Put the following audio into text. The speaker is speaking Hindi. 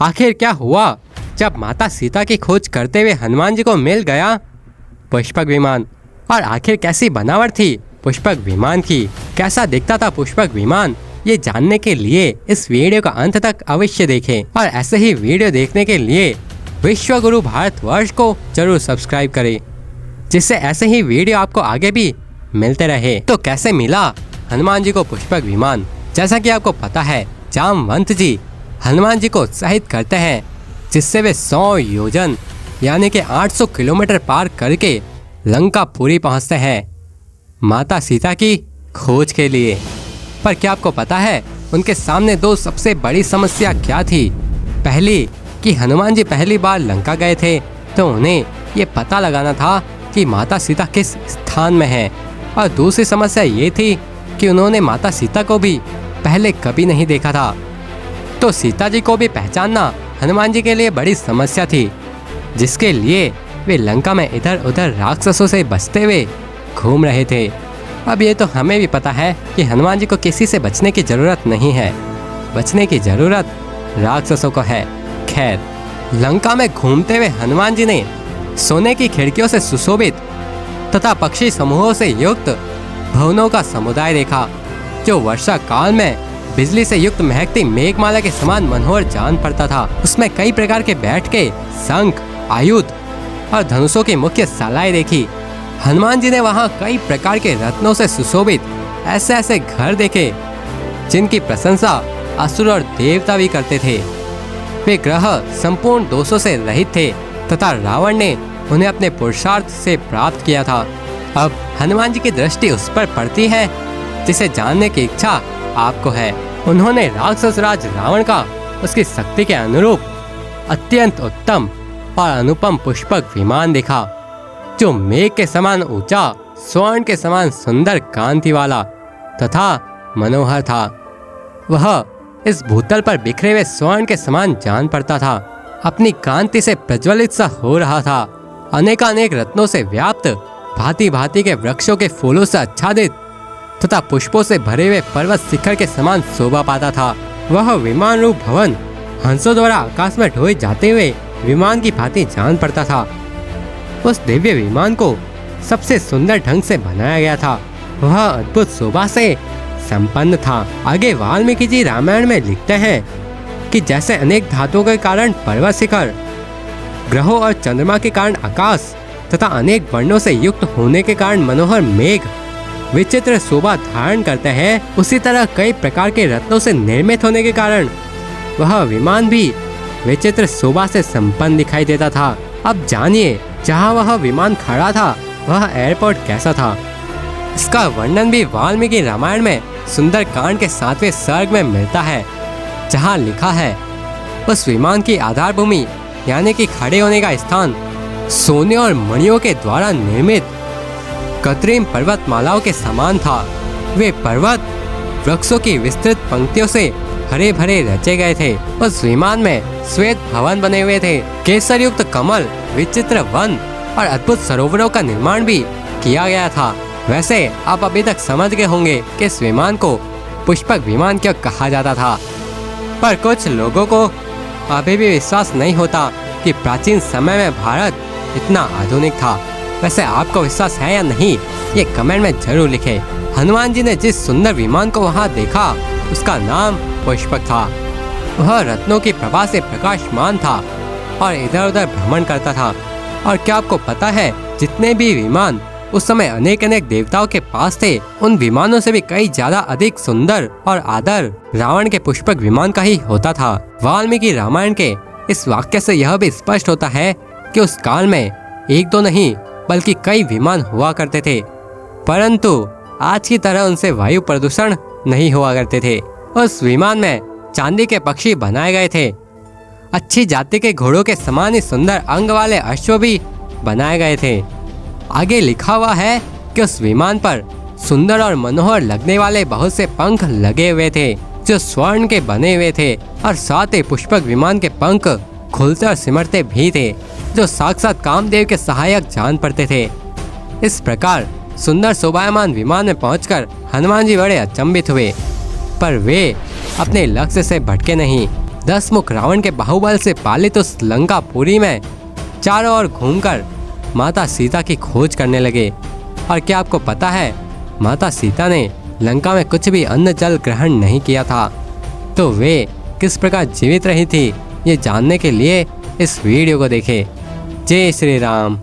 आखिर क्या हुआ जब माता सीता की खोज करते हुए हनुमान जी को मिल गया पुष्पक विमान? और आखिर कैसी बनावट थी पुष्पक विमान की, कैसा दिखता था पुष्पक विमान? ये जानने के लिए इस वीडियो का अंत तक अवश्य देखें और ऐसे ही वीडियो देखने के लिए विश्व गुरु भारतवर्ष को जरूर सब्सक्राइब करें, जिससे ऐसे ही वीडियो आपको आगे भी मिलते रहे। तो कैसे मिला हनुमान जी को पुष्पक विमान? जैसा कि आपको पता है, जामवंत जी हनुमान जी को उत्साहित करते हैं, जिससे वे 100 योजन यानी कि 800 किलोमीटर पार करके लंकापुरी पहुंचते हैं माता सीता की खोज के लिए। पर क्या आपको पता है उनके सामने दो सबसे बड़ी समस्या क्या थी? पहली कि हनुमान जी पहली बार लंका गए थे तो उन्हें ये पता लगाना था कि माता सीता किस स्थान में है, और दूसरी समस्या ये थी कि उन्होंने माता सीता को भी पहले कभी नहीं देखा था। तो सीता जी को भी पहचानना हनुमान जी के लिए बड़ी समस्या थी, जिसके लिए वे लंका में इधर उधर राक्षसों से बचते हुए घूम रहे थे। अब ये तो हमें भी पता है कि हनुमान जी को किसी से बचने की जरूरत नहीं है, बचने की जरूरत राक्षसों को है। खैर, लंका में घूमते हुए हनुमान जी ने सोने की खिड़कियों से सुशोभित तथा पक्षी समूहों से युक्त भवनों का समुदाय देखा, जो वर्षा काल में बिजली से युक्त महकती मेघमाला के समान मनोहर जान पड़ता था। उसमें कई प्रकार के बैठके, शंख, आयुध और धनुषों की मुख्य शालाएं देखी। हनुमान जी ने वहां कई प्रकार के रत्नों से सुशोभित ऐसे ऐसे घर देखे जिनकी प्रशंसा असुर और देवता भी करते थे। वे ग्रह संपूर्ण दोषों से रहित थे तथा रावण ने उन्हें अपने पुरुषार्थ से प्राप्त किया था। अब हनुमान जी की दृष्टि उस पर पड़ती है जिसे जानने की इच्छा आपको है। उन्होंने राक्षस राज रावण का उसकी शक्ति के अनुरूप अत्यंत उत्तम और अनुपम पुष्पक विमान देखा, जो मेघ के समान ऊंचा, स्वर्ण के समान सुंदर कांति वाला तथा मनोहर था। वह इस भूतल पर बिखरे हुए स्वर्ण के समान जान पड़ता था, अपनी कांति से प्रज्वलित सा हो रहा था। अनेकानेक रत्नों से व्याप्त, भांति भांति के वृक्षों के फूलों से आच्छादित तथा पुष्पों से भरे हुए पर्वत शिखर के समान शोभा पाता था। वह विमान रूप भवन हंसों द्वारा आकाश में ढोए जाते हुए विमान की भांति जान पड़ता था। उस दिव्य विमान को सबसे सुंदर ढंग से बनाया गया था। वह अद्भुत शोभा से संपन्न था। आगे वाल्मीकि जी रामायण में लिखते हैं कि जैसे अनेक धातुओं के कारण पर्वत शिखर, ग्रहों और चंद्रमा के कारण आकाश तथा अनेक वर्णों से युक्त होने के कारण मनोहर मेघ विचित्र शोभा धारण करते हैं, उसी तरह कई प्रकार के रत्नों से निर्मित होने के कारण वह विमान भी विचित्र शोभा से संपन्न दिखाई देता था। अब जानिए, जहाँ वह विमान खड़ा था वह एयरपोर्ट कैसा था। इसका वर्णन भी वाल्मीकि रामायण में सुंदर कांड के 7वें सर्ग में मिलता है, जहाँ लिखा है, उस विमान की आधार भूमि यानी कि खड़े होने का स्थान सोने और मणियों के द्वारा निर्मित कृत्रिम पर्वतमालाओं के समान था। वे पर्वत वृक्षों की विस्तृत पंक्तियों से हरे भरे रचे गए थे। उस विमान में श्वेत भवन बने हुए थे। केसर युक्त कमल, विचित्र वन और अद्भुत सरोवरों का निर्माण भी किया गया था। वैसे आप अभी तक समझ गए होंगे कि इस विमान को पुष्पक विमान क्यों कहा जाता था। पर कुछ लोगों को अभी भी विश्वास नहीं होता कि प्राचीन समय में भारत इतना आधुनिक था। वैसे आपको विश्वास है या नहीं, ये कमेंट में जरूर लिखें। हनुमान जी ने जिस सुंदर विमान को वहाँ देखा उसका नाम पुष्पक था। वह रत्नों की प्रभा से प्रकाशमान था और इधर उधर भ्रमण करता था। और क्या आपको पता है, जितने भी विमान उस समय अनेक अनेक देवताओं के पास थे, उन विमानों से भी कई ज्यादा अधिक सुंदर और आदर रावण के पुष्पक विमान का ही होता था। वाल्मीकि रामायण के इस वाक्य से यह भी स्पष्ट होता है कि उस काल में एक दो नहीं बल्कि कई विमान हुआ करते थे, परंतु आज की तरह उनसे वायु प्रदूषण नहीं हुआ करते थे। उस विमान में चांदी के पक्षी बनाए गए थे। अच्छी जाति के घोड़ों के समान ही सुंदर अंग वाले अश्व भी बनाए गए थे। आगे लिखा हुआ है कि उस विमान पर सुंदर और मनोहर लगने वाले बहुत से पंख लगे हुए थे, जो स्वर्ण के बने हुए थे, और साथ ही पुष्पक विमान के पंख खुलते और सिमरते भी थे, जो साक्षात कामदेव के सहायक जान पड़ते थे। इस प्रकार सुंदर शोभायमान विमान में पहुंचकर हनुमान जी बड़े अचंभित हुए, पर वे अपने लक्ष्य से भटके नहीं। 10 मुख रावण के बाहुबल से पालित उस लंकापुरी में चारों ओर घूमकर माता सीता की खोज करने लगे। और क्या आपको पता है, माता सीता ने लंका में कुछ भी अन्न जल ग्रहण नहीं किया था। तो वे किस प्रकार जीवित रही थी, ये जानने के लिए इस वीडियो को देखें। जय श्री राम।